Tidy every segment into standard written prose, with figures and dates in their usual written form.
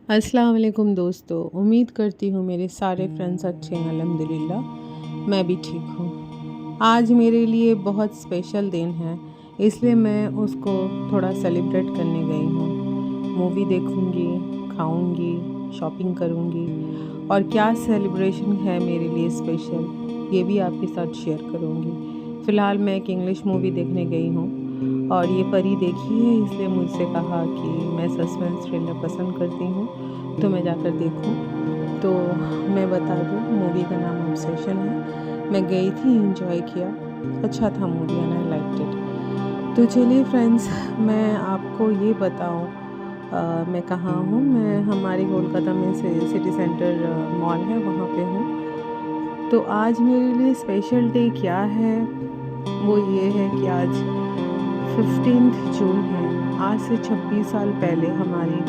अस्सलाम वालेकुम दोस्तों, उम्मीद करती हूँ मेरे सारे फ्रेंड्स अच्छे हैं अल्हम्दुलिल्लाह। मैं भी ठीक हूँ। आज मेरे लिए बहुत स्पेशल दिन है, इसलिए मैं उसको थोड़ा सेलिब्रेट करने गई हूँ। मूवी देखूँगी, खाऊँगी, शॉपिंग करूँगी और क्या सेलिब्रेशन है मेरे लिए स्पेशल, ये भी आपके साथ शेयर करूँगी। फ़िलहाल मैं एक इंग्लिश मूवी देखने गई हूँ और ये परी देखी है, इसलिए मुझसे कहा कि मैं सस्पेंस थ्रिलर पसंद करती हूँ तो मैं जाकर देखूँ। तो मैं बता दूँ, मूवी का नाम ऑब्सेशन है। मैं गई थी, एंजॉय किया, अच्छा था movie and I liked it. तो चलिए फ्रेंड्स, मैं आपको ये बताऊँ मैं कहाँ हूँ। मैं हमारे कोलकाता में से सिटी सेंटर मॉल है, वहाँ पे हूँ। तो आज मेरे लिए स्पेशल डे क्या है, वो ये है कि आज 15 जून है। आज से 26 साल पहले हमारी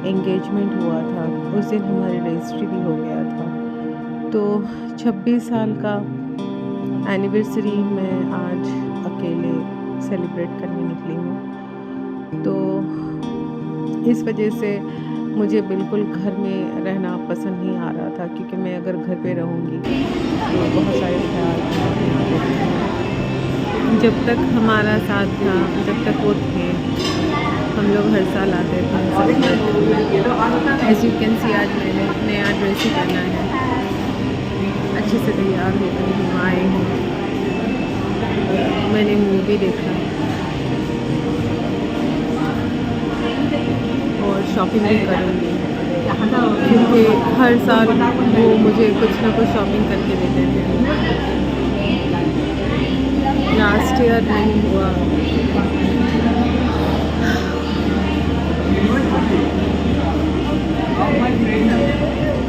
एंगेजमेंट हुआ था। उस दिन हमारी रजिस्ट्री भी हो गया था। तो 26 साल का एनिवर्सरी मैं आज अकेले सेलिब्रेट करने निकली हूँ। तो इस वजह से मुझे बिल्कुल घर में रहना पसंद नहीं आ रहा था, क्योंकि मैं अगर घर पे रहूँगी तो बहुत सारे ख्याल आते। जब तक हमारा साथ था, जब तक वो थे, हम लोग हर साल आते थे celebrate. As you can see, आज मैंने नया ड्रेस ही पहना है, अच्छे से तैयार हो गई हूँ, आई हूँ, मैंने मूवी देखा और शॉपिंग भी करूँगी, क्योंकि हर साल वो मुझे कुछ ना कुछ शॉपिंग करके देते थे। लास्ट ईयर नहीं हुआ।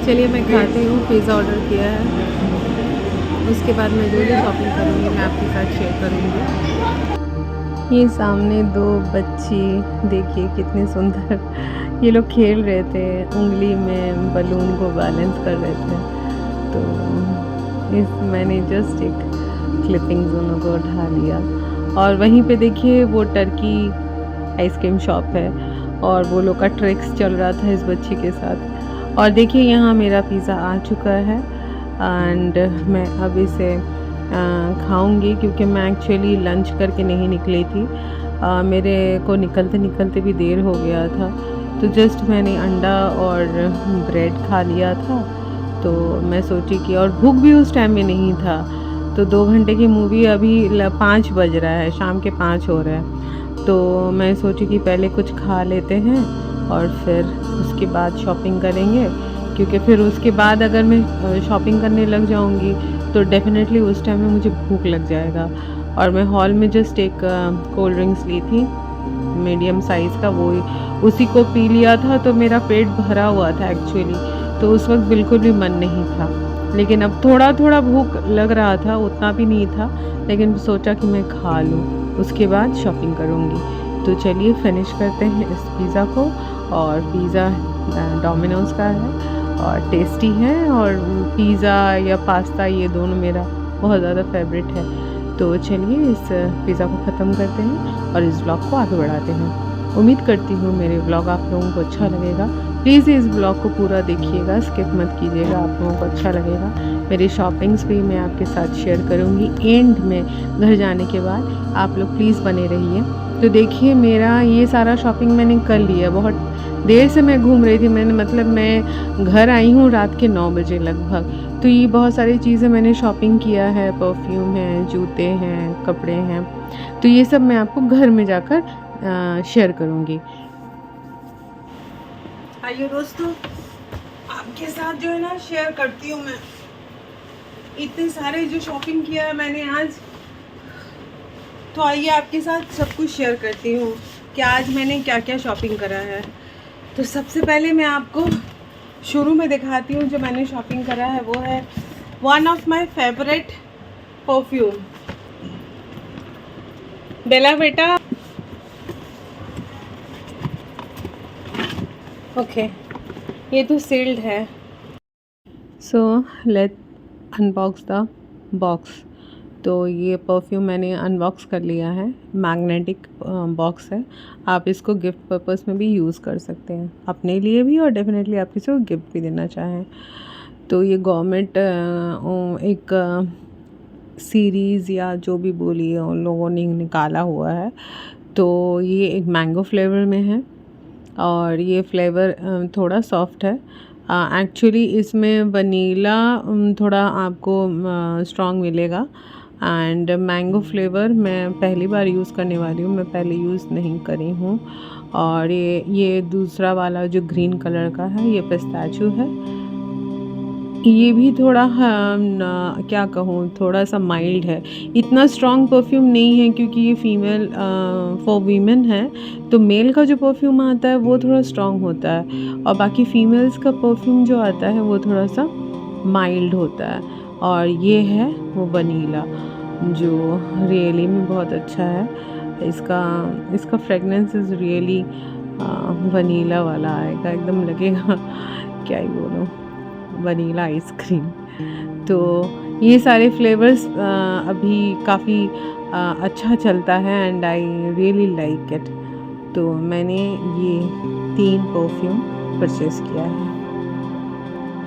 चलिए मैं खाती हूँ, पिज़्ज़ा ऑर्डर किया है, उसके बाद मैं जो भी शॉपिंग करूँगी मैं आपके साथ शेयर करूँगी। ये सामने दो बच्ची देखिए कितने सुंदर, ये लोग खेल रहे थे, उंगली में बलून को बैलेंस कर रहे थे। तो मैंने जस्ट एक क्लिपिंग्स दोनों को उठा लिया। और वहीं पे देखिए वो टर्की आइसक्रीम शॉप है और वो लोग का ट्रिक्स चल रहा था इस बच्ची के साथ। और देखिए यहाँ मेरा पिज़्ज़ा आ चुका है एंड मैं अब इसे खाऊंगी, क्योंकि मैं एक्चुअली लंच करके नहीं निकली थी। मेरे को निकलते निकलते भी देर हो गया था, तो जस्ट मैंने अंडा और ब्रेड खा लिया था। तो मैं सोची कि, और भूख भी उस टाइम में नहीं था। तो 2 घंटे की मूवी, अभी 5 बज रहा है, शाम के 5 हो रहे हैं। तो मैं सोची कि पहले कुछ खा लेते हैं और फिर उसके बाद शॉपिंग करेंगे, क्योंकि फिर उसके बाद अगर मैं शॉपिंग करने लग जाऊंगी तो डेफ़िनेटली उस टाइम में मुझे भूख लग जाएगा। और मैं हॉल में जस्ट एक कोल्ड ड्रिंक्स ली थी मीडियम साइज़ का, वो उसी को पी लिया था, तो मेरा पेट भरा हुआ था एक्चुअली। तो उस वक्त बिल्कुल भी मन नहीं था, लेकिन अब थोड़ा थोड़ा भूख लग रहा था, उतना भी नहीं था, लेकिन सोचा कि मैं खा लूँ, उसके बाद शॉपिंग करूँगी। तो चलिए फिनिश करते हैं इस पिज़्ज़ा को। और पिज़्ज़ा डोमिनोज़ का है और टेस्टी है, और पिज़्ज़ा या पास्ता ये दोनों मेरा बहुत ज़्यादा फेवरेट है। तो चलिए इस पिज़्ज़ा को ख़त्म करते हैं और इस ब्लॉग को आगे बढ़ाते हैं। उम्मीद करती हूँ मेरे व्लॉग आप लोगों को अच्छा लगेगा। प्लीज़ इस ब्लॉग को पूरा देखिएगा, स्किप मत कीजिएगा, आप लोगों को अच्छा लगेगा। मेरी शॉपिंग्स भी मैं आपके साथ शेयर करूँगी एंड में, घर जाने के बाद आप लोग प्लीज़ बने रहिए। तो देखिए मेरा ये सारा शॉपिंग मैंने कर लिया, बहुत देर से मैं घूम रही थी, मैं घर आई हूँ रात के 9 बजे लगभग। तो ये बहुत सारी चीज़ें मैंने शॉपिंग किया है, परफ्यूम है, जूते हैं, कपड़े हैं, तो ये सब मैं आपको घर में जाकर शेयर करूँगी। आइए दोस्तों, आपके साथ जो है ना शेयर करती हूँ मैं इतने सारे जो शॉपिंग किया है मैंने आज। तो आइए आपके साथ सब कुछ शेयर करती हूँ कि आज मैंने क्या क्या शॉपिंग करा है। तो सबसे पहले मैं आपको शुरू में दिखाती हूँ जो मैंने शॉपिंग करा है, वो है one of my favourite perfume. बेला बेटा, ओके, ये तो सील्ड है। So let unbox the box. तो ये परफ्यूम मैंने अनबॉक्स कर लिया है, मैग्नेटिक बॉक्स है। आप इसको गिफ्ट पर्पस में भी यूज़ कर सकते हैं, अपने लिए भी और डेफिनेटली आप किसी को गिफ्ट भी देना चाहें। तो ये गवर्नमेंट एक सीरीज़ या जो भी बोलिए उन लोगों ने निकाला हुआ है। तो ये एक मैंगो फ्लेवर में है और ये फ्लेवर थोड़ा सॉफ्ट है। एक्चुअली इसमें वनीला थोड़ा आपको स्ट्रॉन्ग मिलेगा एंड मैंगो फ्लेवर मैं पहली बार यूज़ करने वाली हूँ, मैं पहले यूज़ नहीं करी हूँ। और ये दूसरा वाला जो ग्रीन कलर का है ये पिस्ताचियो है। ये भी थोड़ा क्या कहूँ, थोड़ा सा माइल्ड है, इतना स्ट्रॉन्ग परफ्यूम नहीं है क्योंकि ये फीमेल फॉर वीमेन है। तो मेल का जो परफ्यूम आता है वो थोड़ा स्ट्रॉन्ग होता है और बाकी फीमेल्स का परफ्यूम जो आता है वो थोड़ा सा माइल्ड होता है। और ये है वो वनीला जो रियली में बहुत अच्छा है। इसका फ्रेगनेंस इज़ रियली वनीला वाला आएगा, एकदम लगेगा क्या ही बोलूँ, वनीला आइसक्रीम। तो ये सारे फ्लेवर्स अभी काफ़ी अच्छा चलता है and I really like it. तो मैंने ये 3 परफ्यूम परचेज़ किया है।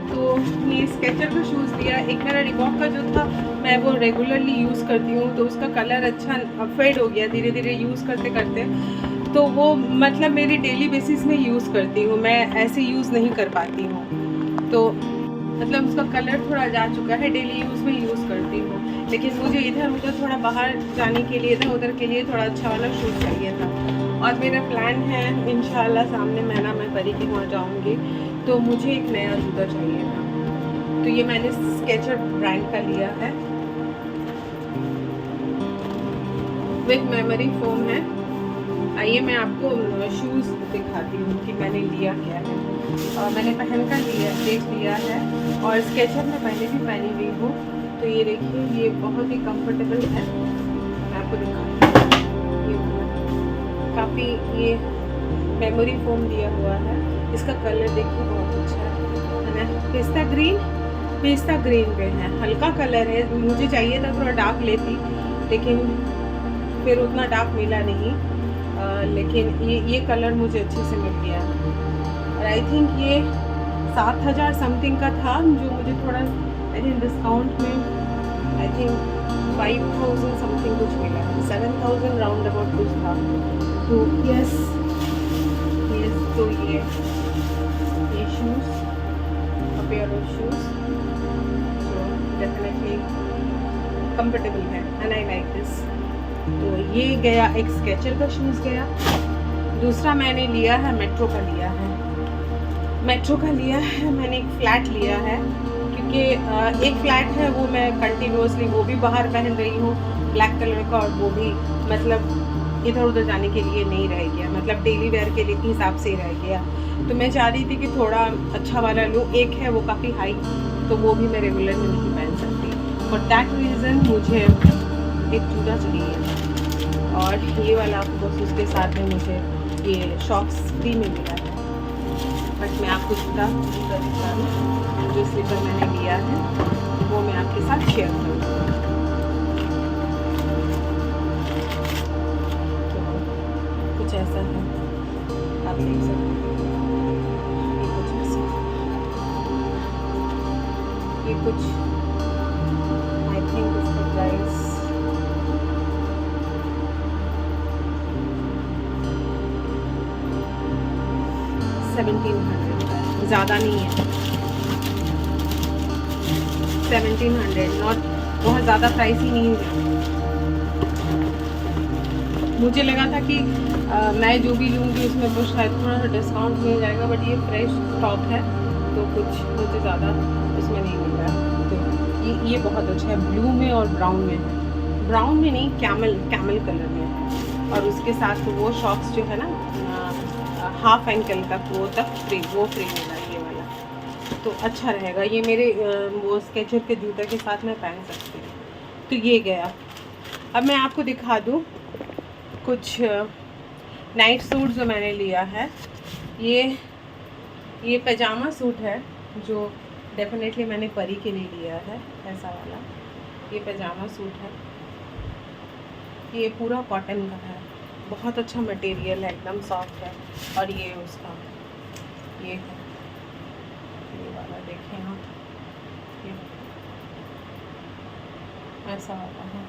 तो ये स्केचर का शूज़ लिया, एक मेरा रिबॉक का जो था मैं वो रेगुलरली यूज़ करती हूँ, तो उसका कलर अच्छा फेड हो गया धीरे धीरे यूज़ करते करते। तो वो मतलब मेरी डेली बेसिस में यूज़ करती हूँ, मैं ऐसे यूज़ नहीं कर पाती हूँ। तो मतलब उसका कलर थोड़ा जा चुका है, डेली यूज़ में यूज़ करती हूँ। लेकिन मुझे इधर उधर थोड़ा बाहर जाने के लिए, इधर उधर के लिए थोड़ा अच्छा वाला शूज़ चाहिए था। और मेरा प्लान है इंशाल्लाह सामने महीना मैं परी के वहाँ जाऊँगी तो मुझे एक नया जूता चाहिए था। तो ये मैंने स्केचर ब्रांड का लिया है, विद मेमोरी फोम है। आइए मैं आपको शूज़ दिखाती हूँ कि मैंने लिया क्या है। मैंने पहन कर देख लिया है और स्केचर में पहले भी पहनी हुई हूँ। तो ये देखिए, ये बहुत ही कंफर्टेबल है। मैं आपको दिखाती हूँ, ये काफ़ी ये मेमोरी फोम दिया हुआ है। इसका कलर देखिए बहुत अच्छा है ना, पिस्ता ग्रीन पे है, हल्का कलर है। मुझे चाहिए था थोड़ा डार्क लेती, लेकिन फिर उतना डार्क मिला नहीं। लेकिन ये कलर मुझे अच्छे से मिल गया और आई थिंक ये 7,000 समथिंग का था, जो मुझे थोड़ा आई थिंक डिस्काउंट में आई थिंक 5,000 समथिंग कुछ मिला, 7,000 राउंड अबाउट कुछ था। तो यस तो ये shoes, a pair of shoes जो डेफिनेटली कंफर्टेबल है एंड आई लाइक दिस। तो ये गया, एक स्केचर का शूज़ गया। दूसरा मैंने लिया है मेट्रो का लिया है मैंने एक फ्लैट लिया है, क्योंकि एक फ्लैट है वो मैं कंटिन्यूसली वो भी बाहर पहन रही हूँ ब्लैक कलर का, और वो भी मतलब इधर उधर जाने के लिए नहीं रह गया, मतलब डेली वेयर के लिए हिसाब से ही रह गया। तो मैं चाह रही थी कि थोड़ा अच्छा वाला लूँ। एक है वो काफ़ी हाई, तो वो भी मैं रेगुलर में नहीं पहन सकती। फॉर दैट रीज़न मुझे एक जूता चाहिए और ये वाला बस उसके साथ में मुझे ये शॉक्स फ्री में मिला है। बट मैं आपको जूता दिखा दूँ, जो स्लीपर मैंने लिया है वो मैं आपके साथ शेयर करूँगी। तो कुछ ऐसा है, आप देख सकते हैं, ये कुछ ऐसा, ये कुछ आई थिंक इसका प्राइस 1700 का, ज़्यादा नहीं है। 1700, नॉट बहुत ज़्यादा प्राइस ही नहीं है। मुझे लगा था कि मैं जो भी लूँगी उसमें तो शायद थोड़ा सा डिस्काउंट मिल जाएगा, बट ये फ्रेश स्टॉक है तो कुछ मुझे ज़्यादा उसमें नहीं मिल रहा है। तो ये बहुत अच्छा है, ब्लू में और ब्राउन में है, ब्राउन में नहीं, कैमल कलर में है। और उसके साथ वो शॉक्स जो है ना हाफ एंकल तक वो फ्री मिला ये वाला, तो अच्छा रहेगा। ये मेरे वो स्केचर के जूते के साथ मैं पहन सकती हूँ। तो ये गया। अब मैं आपको दिखा दूँ कुछ नाइट सूट जो मैंने लिया है। ये पैजामा सूट है जो डेफिनेटली मैंने परी के लिए लिया है, ऐसा वाला। ये पजामा सूट है, ये पूरा कॉटन का है, बहुत अच्छा मटेरियल है, एकदम सॉफ्ट है। और ये उसका ये है, ये वाला देखें आप, ये ऐसा वाला है।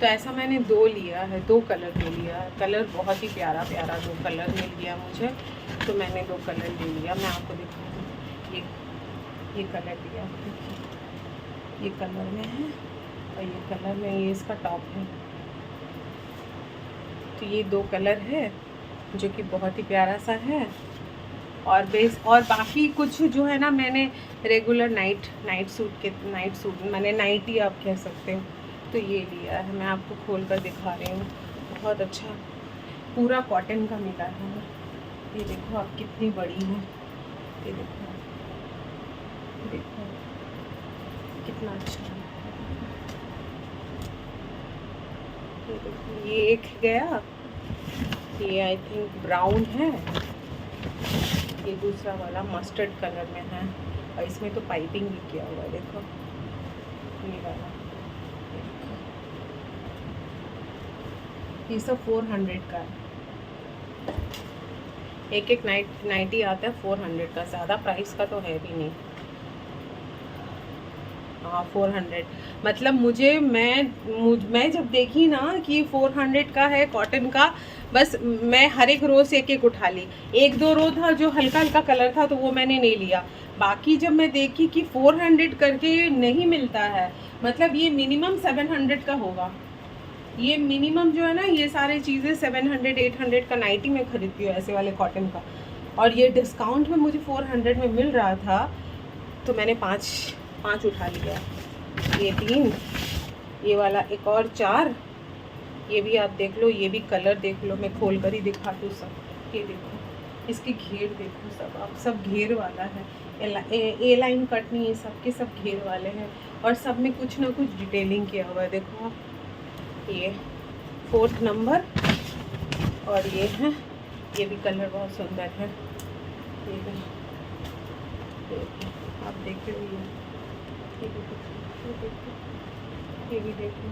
तो ऐसा मैंने 2 लिया है, 2 कलर ले लिया है। कलर बहुत ही प्यारा प्यारा 2 कलर मिल गया मुझे, तो मैंने 2 कलर ले लिया। मैं आपको दिखाऊँ, ये कलर लिया, ये कलर में है और ये कलर में, ये इसका टॉप है। तो ये 2 कलर है जो कि बहुत ही प्यारा सा है। और बेस और बाकी कुछ जो है ना, मैंने रेगुलर नाइट सूट मैंने नाइटी आप कह सकते हो, तो ये लिया है। मैं आपको खोल कर दिखा रही हूँ, बहुत अच्छा पूरा कॉटन का मिला है। ये देखो आप, कितनी बड़ी है, ये देखो कितना अच्छा है। ये देखो, ये एक गया, ये आई थिंक ब्राउन है, ये दूसरा वाला मस्टर्ड कलर में है, और इसमें तो पाइपिंग भी किया हुआ है। देखो ये वाला, ये सब 400 का है। एक नाइटी आता है 400 का, ज़्यादा प्राइस का तो है भी नहीं। हाँ 400, मतलब मैं जब देखी ना कि 400 का है कॉटन का, बस मैं हर एक रो से एक उठा ली। 1-2 रो था जो हल्का हल्का कलर था, तो वो मैंने नहीं लिया। बाकी जब मैं देखी कि 400 करके नहीं मिलता है, मतलब ये मिनिमम 700 का होगा। ये मिनिमम जो है ना, ये सारी चीज़ें 700-800 का नाइटी में खरीदती हूँ ऐसे वाले कॉटन का, और ये डिस्काउंट में मुझे 400 में मिल रहा था, तो मैंने 5 उठा लिया। ये 3, ये वाला एक और 4, ये भी आप देख लो, ये भी कलर देख लो, मैं खोल कर ही दिखा दूँ सब। ये देखो, इसकी घेर देखो, सब आप, सब घेर वाला है, ए लाइन कट नहीं है, सब के सब घेर वाले हैं, और सब में कुछ ना कुछ डिटेलिंग किया हुआ है। देखो आप, ये 4th नंबर, और ये है, ये भी कलर बहुत सुंदर है। ये भी आप देख रहे हो, ये भी देखो,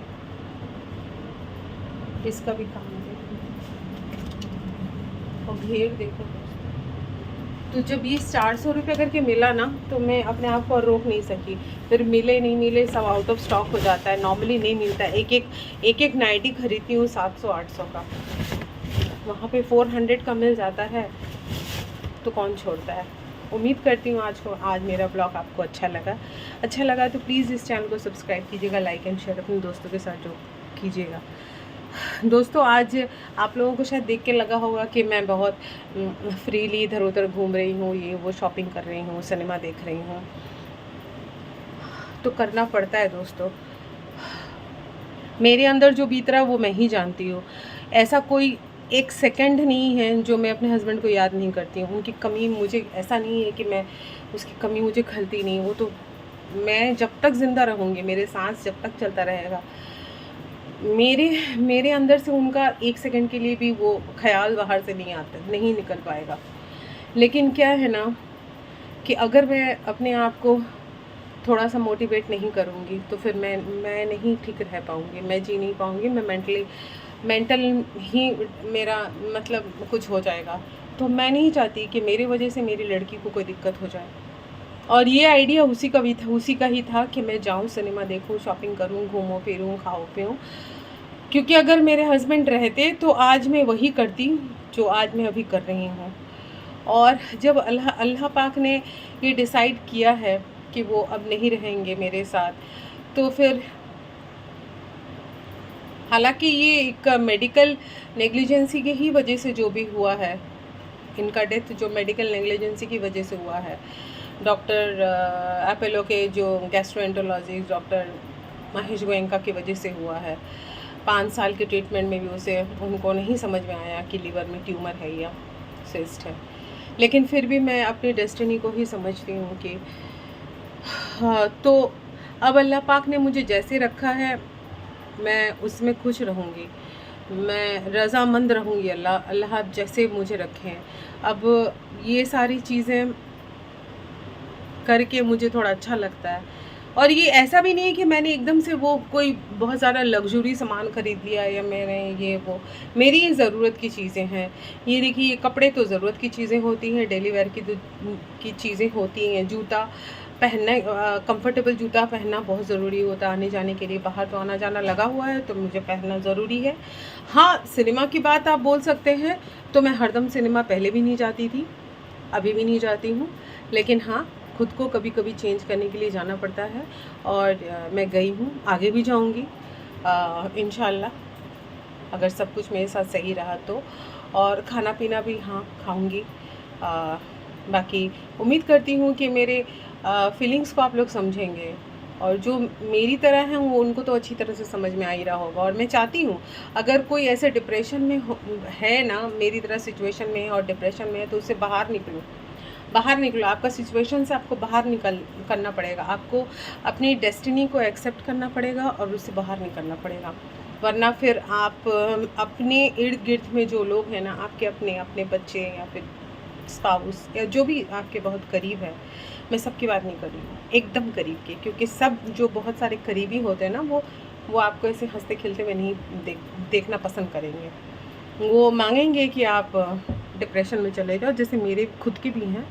इसका भी काम देखो, और घेर देखो। तो जब ये 400 रुपये करके मिला ना, तो मैं अपने आप को रोक नहीं सकी। फिर मिले नहीं मिले, सब आउट ऑफ स्टॉक हो जाता है, नॉर्मली नहीं मिलता है। एक नाइटी खरीदती हूँ 700-800 का, वहाँ पे 400 का मिल जाता है, तो कौन छोड़ता है। उम्मीद करती हूँ आज मेरा ब्लॉग आपको अच्छा लगा तो प्लीज़ इस चैनल को सब्सक्राइब कीजिएगा, लाइक एंड शेयर अपने दोस्तों के साथ जो कीजिएगा। दोस्तों, आज आप लोगों को शायद देख के लगा होगा कि मैं बहुत फ्रीली इधर उधर घूम रही हूँ, ये वो शॉपिंग कर रही हूँ, सिनेमा देख रही हूँ, तो करना पड़ता है दोस्तों। मेरे अंदर जो बीत रहा है वो मैं ही जानती हूँ। ऐसा कोई एक सेकंड नहीं है जो मैं अपने हस्बैंड को याद नहीं करती हूँ। उनकी कमी मुझे, ऐसा नहीं है कि मैं उसकी कमी मुझे खलती नहीं, वो तो मैं जब तक ज़िंदा रहूँगी, मेरे सांस जब तक चलता रहेगा, मेरे अंदर से उनका एक सेकंड के लिए भी वो ख्याल बाहर से नहीं निकल पाएगा। लेकिन क्या है ना कि अगर मैं अपने आप को थोड़ा सा मोटिवेट नहीं करूँगी, तो फिर मैं नहीं ठीक रह पाऊँगी, मैं जी नहीं पाऊँगी, मैं मेंटल ही मेरा मतलब कुछ हो जाएगा। तो मैं नहीं चाहती कि मेरी वजह से मेरी लड़की को कोई दिक्कत हो जाए। और ये आइडिया उसी का ही था कि मैं जाऊँ, सिनेमा देखूँ, शॉपिंग करूँ, घूमूँ फिरूँ, खाऊँ पीऊँ। क्योंकि अगर मेरे हस्बैंड रहते तो आज मैं वही करती जो आज मैं अभी कर रही हूँ। और जब अल्लाह पाक ने ये डिसाइड किया है कि वो अब नहीं रहेंगे मेरे साथ, तो फिर हालांकि ये एक मेडिकल नेग्लिजेंसी की ही वजह से जो भी हुआ है, इनका डेथ जो मेडिकल नेग्लिजेंसी की वजह से हुआ है, डॉक्टर अपोलो के जो गैस्ट्रोएंटरोलॉजिस्ट डॉक्टर महेश गोयनका की वजह से हुआ है। 5 साल के ट्रीटमेंट में भी उनको नहीं समझ में आया कि लीवर में ट्यूमर है या सिस्ट है। लेकिन फिर भी मैं अपनी डेस्टिनी को ही समझती हूँ कि तो अब अल्लाह पाक ने मुझे जैसे रखा है, मैं उसमें खुश रहूँगी, मैं रज़ामंद रहूँगी। अल्लाह जैसे मुझे रखें। अब ये सारी चीज़ें करके मुझे थोड़ा अच्छा लगता है। और ये ऐसा भी नहीं है कि मैंने एकदम से वो कोई बहुत ज़्यादा लग्जरी सामान ख़रीद लिया या मैंने ये वो, मेरी ये ज़रूरत की चीज़ें हैं। ये देखिए, ये कपड़े तो ज़रूरत की चीज़ें होती हैं, डेली वेयर की चीज़ें होती हैं। जूता पहनना, कंफर्टेबल जूता पहनना बहुत ज़रूरी होता है आने जाने के लिए। बाहर तो आना जाना लगा हुआ है तो मुझे पहनना ज़रूरी है। हाँ, सिनेमा की बात आप बोल सकते हैं तो मैं हरदम सिनेमा पहले भी नहीं जाती थी, अभी भी नहीं जाती हूँ, लेकिन हाँ, खुद को कभी कभी चेंज करने के लिए जाना पड़ता है और मैं गई हूँ, आगे भी जाऊँगी इंशाल्लाह, अगर सब कुछ मेरे साथ सही रहा तो। और खाना पीना भी हाँ खाऊँगी। बाकी उम्मीद करती हूँ कि मेरे फीलिंग्स को आप लोग समझेंगे और जो मेरी तरह हैं वो उनको तो अच्छी तरह से समझ में आ ही रहा होगा। और मैं चाहती हूँ अगर कोई ऐसे डिप्रेशन में है ना, मेरी तरह सिचुएशन में है और डिप्रेशन में है, तो उससे बाहर निकलो। आपका सिचुएशन से आपको बाहर करना पड़ेगा, आपको अपनी डेस्टिनी को एक्सेप्ट करना पड़ेगा और उससे बाहर निकलना पड़ेगा। वरना फिर आप अपने इर्द गिर्द में जो लोग हैं ना, आपके अपने बच्चे या फिर स्पाउस या जो भी आपके बहुत करीब है, मैं सबकी बात नहीं कर रही हूँ, एकदम करीब के, क्योंकि सब जो बहुत सारे करीबी होते हैं ना, वो आपको ऐसे हंसते खेलते हुए नहीं देखना पसंद करेंगे। वो मांगेंगे कि आप डिप्रेशन में चले जाओ। जैसे मेरे खुद के भी हैं,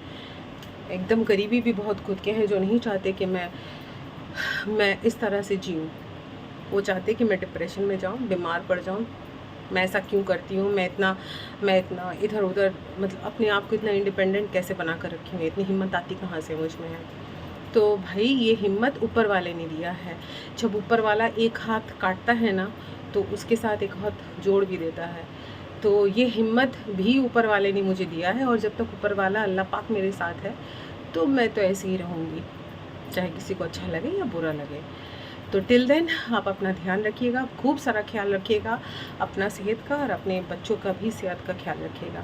एकदम करीबी भी बहुत खुद के हैं, जो नहीं चाहते कि मैं इस तरह से जीऊँ। वो चाहते कि मैं डिप्रेशन में जाऊँ, बीमार पड़ जाऊँ। मैं ऐसा क्यों करती हूँ, मैं इतना इधर उधर, मतलब अपने आप को इतना इंडिपेंडेंट कैसे बना कर रखी हूँ, इतनी हिम्मत आती कहाँ से मुझ में है। तो भाई ये हिम्मत ऊपर वाले ने दिया है। जब ऊपर वाला एक हाथ काटता है ना, तो उसके साथ एक हाथ जोड़ भी देता है। तो ये हिम्मत भी ऊपर वाले ने मुझे दिया है, और जब तक ऊपर वाला अल्लाह पाक मेरे साथ है तो मैं तो ऐसे ही रहूँगी, चाहे किसी को अच्छा लगे या बुरा लगे। तो टिल देन आप अपना ध्यान रखिएगा, खूब सारा ख्याल रखिएगा अपना सेहत का, और अपने बच्चों का भी सेहत का ख्याल रखिएगा।